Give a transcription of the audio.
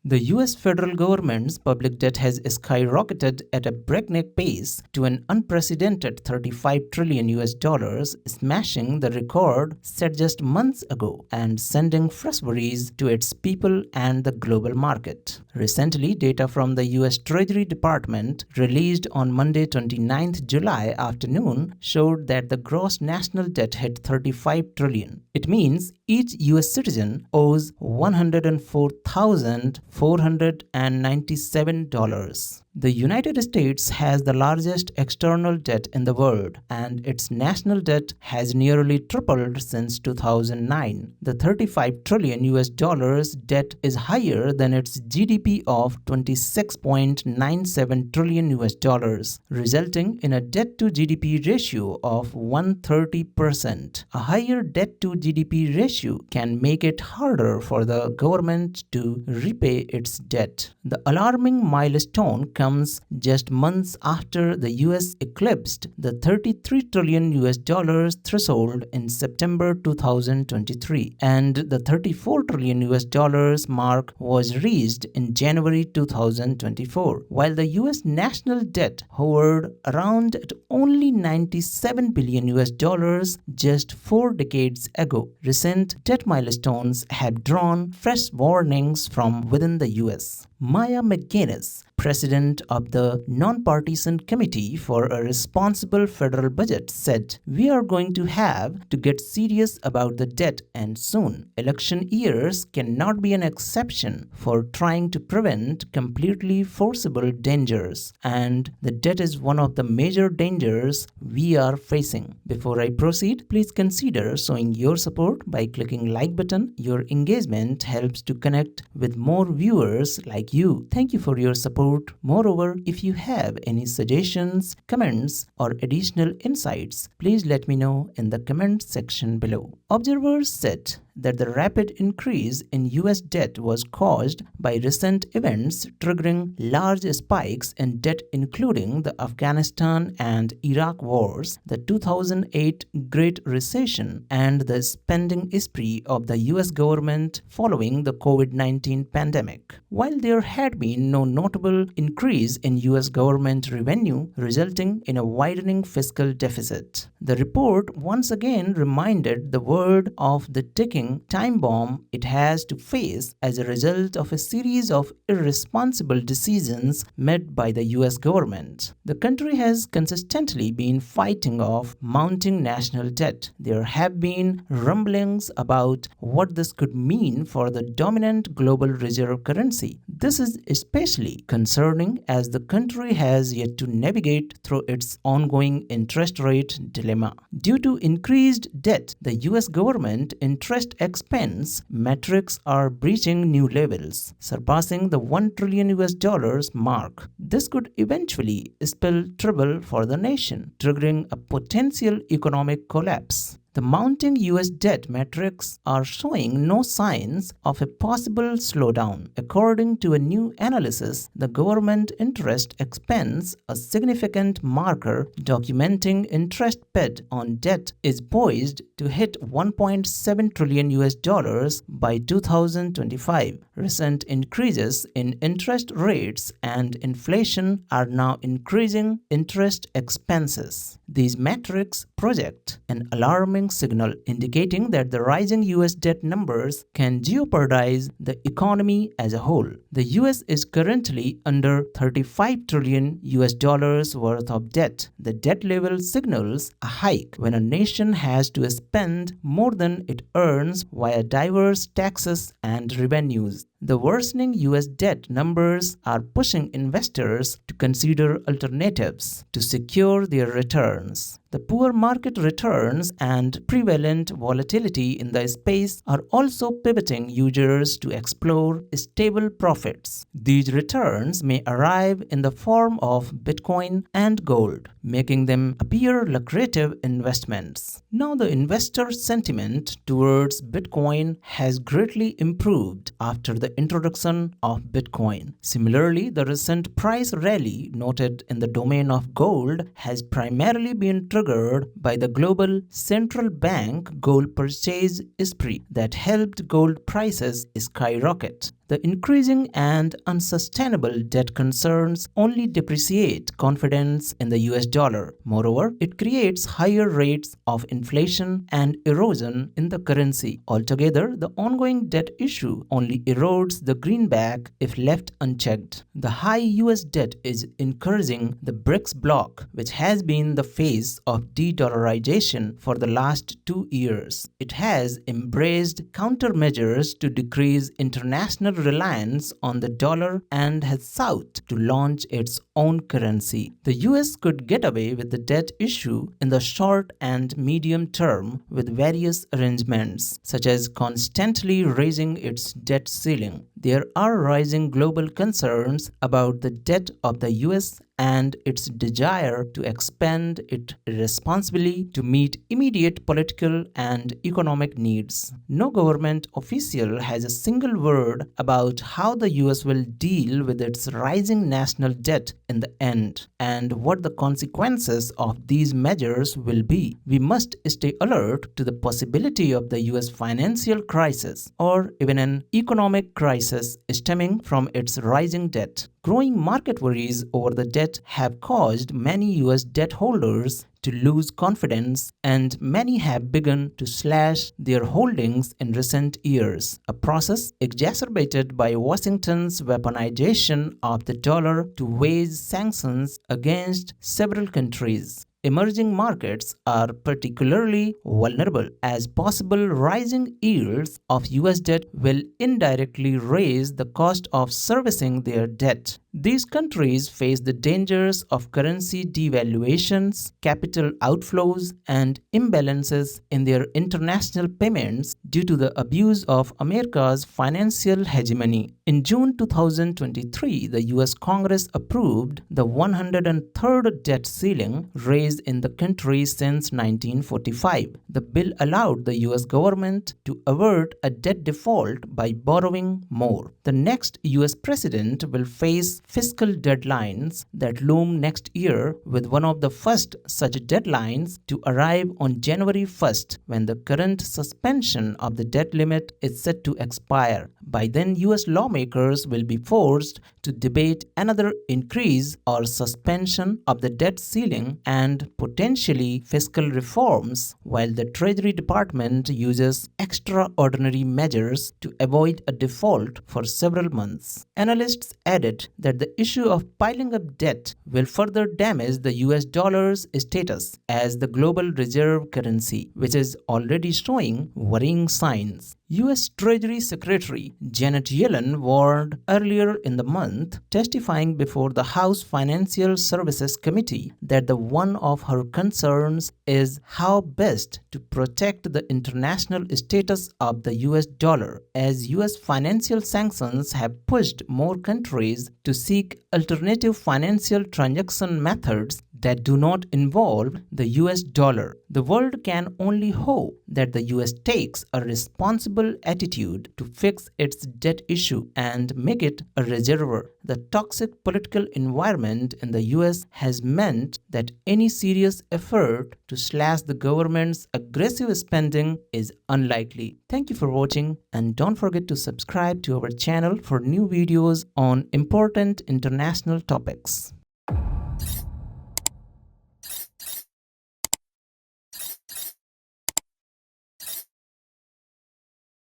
The US federal government's public debt has skyrocketed at a breakneck pace to an unprecedented 35 trillion US dollars, smashing the record set just months ago and sending fresh worries to its people and the global market. Recently, data from the US Treasury Department released on Monday 29th July afternoon showed that the gross national debt hit 35 trillion. It means each US citizen owes $104,497. The United States has the largest external debt in the world, and its national debt has nearly tripled since 2009. The 35 trillion US dollars debt is higher than its GDP of 26.97 trillion US dollars, resulting in a debt to GDP ratio of 130%. A higher debt to GDP ratio can make it harder for the government to repay its debt. The alarming milestone comes just months after the US eclipsed the 33 trillion US dollars threshold in September 2023, and the 34 trillion US dollars mark was reached in January 2024. While the US national debt hovered around at only 97 billion US dollars just 4 decades ago, recent debt milestones have drawn fresh warnings from within the US. Maya McGuinness, president of the Nonpartisan Committee for a Responsible Federal Budget, said, "We are going to have to get serious about the debt, and soon. Election years cannot be an exception for trying to prevent completely forcible dangers, and the debt is one of the major dangers we are facing." Before I proceed, please consider showing your support by clicking like button. Your engagement helps to connect with more viewers like you. Thank you for your support. Moreover, if you have any suggestions, comments, or additional insights, please let me know in the comment section below. Observers said that the rapid increase in US debt was caused by recent events triggering large spikes in debt, including the Afghanistan and Iraq Wars, the 2008 Great Recession, and the spending spree of the US government following the COVID-19 pandemic. While there had been no notable increase in US government revenue, resulting in a widening fiscal deficit, the report once again reminded the world of the ticking time bomb it has to face as a result of a series of irresponsible decisions made by the US government. The country has consistently been fighting off mounting national debt. There have been rumblings about what this could mean for the dominant global reserve currency. This is especially concerning as the country has yet to navigate through its ongoing interest rate dilemma. Due to increased debt, the US government interest expense metrics are breaching new levels, surpassing the 1 trillion US dollars mark. This could eventually spell trouble for the nation, triggering a potential economic collapse. The mounting US debt metrics are showing no signs of a possible slowdown. According to a new analysis, the government interest expense, a significant marker documenting interest paid on debt, is poised to hit 1.7 trillion US dollars by 2025. Recent increases in interest rates and inflation are now increasing interest expenses. These metrics project an alarming signal indicating that the rising US debt numbers can jeopardize the economy as a whole. The US is currently under 35 trillion US dollars worth of debt. The debt level signals a hike when a nation has to spend more than it earns via diverse taxes and revenues. The worsening US debt numbers are pushing investors to consider alternatives to secure their returns. The poor market returns and prevalent volatility in the space are also pivoting users to explore stable profits. These returns may arrive in the form of Bitcoin and gold, making them appear lucrative investments. Now, the investor sentiment towards Bitcoin has greatly improved after the introduction of Bitcoin. Similarly, the recent price rally noted in the domain of gold has primarily been triggered by the global central bank gold purchase spree that helped gold prices skyrocket. The increasing and unsustainable debt concerns only depreciate confidence in the US dollar. Moreover, it creates higher rates of inflation and erosion in the currency. Altogether, the ongoing debt issue only erodes the greenback if left unchecked. The high US debt is encouraging the BRICS bloc, which has been the face of de-dollarization for the last 2 years. It has embraced countermeasures to decrease international reliance on the dollar and has sought to launch its own currency. The US could get away with the debt issue in the short and medium term with various arrangements, such as constantly raising its debt ceiling. There are rising global concerns about the debt of the US and its desire to expend it irresponsibly to meet immediate political and economic needs. No government official has a single word about how the US will deal with its rising national debt in the end and what the consequences of these measures will be. We must stay alert to the possibility of the US financial crisis or even an economic crisis stemming from its rising debt. Growing market worries over the debt have caused many US debt holders to lose confidence, and many have begun to slash their holdings in recent years, a process exacerbated by Washington's weaponization of the dollar to wage sanctions against several countries. Emerging markets are particularly vulnerable as possible rising yields of US debt will indirectly raise the cost of servicing their debt. These countries face the dangers of currency devaluations, capital outflows, and imbalances in their international payments due to the abuse of America's financial hegemony. In June 2023, the US Congress approved the 103rd debt ceiling raised in the country since 1945. The bill allowed the US government to avert a debt default by borrowing more. The next US president will face fiscal deadlines that loom next year, with one of the first such deadlines to arrive on January 1st, when the current suspension of the debt limit is set to expire. By then, US lawmakers will be forced to debate another increase or suspension of the debt ceiling and potentially fiscal reforms, while the Treasury Department uses extraordinary measures to avoid a default for several months. Analysts added that the issue of piling up debt will further damage the US dollar's status as the global reserve currency, which is already showing worrying signs. US Treasury Secretary Janet Yellen warned earlier in the month, testifying before the House Financial Services Committee, that one of her concerns is how best to protect the international status of the US dollar, as US financial sanctions have pushed more countries to seek alternative financial transaction methods that do not involve the US dollar. The world can only hope that the US takes a responsible attitude to fix its debt issue and make it a reservoir. The toxic political environment in the US has meant that any serious effort to slash the government's aggressive spending is unlikely. Thank you for watching, and don't forget to subscribe to our channel for new videos on important international topics.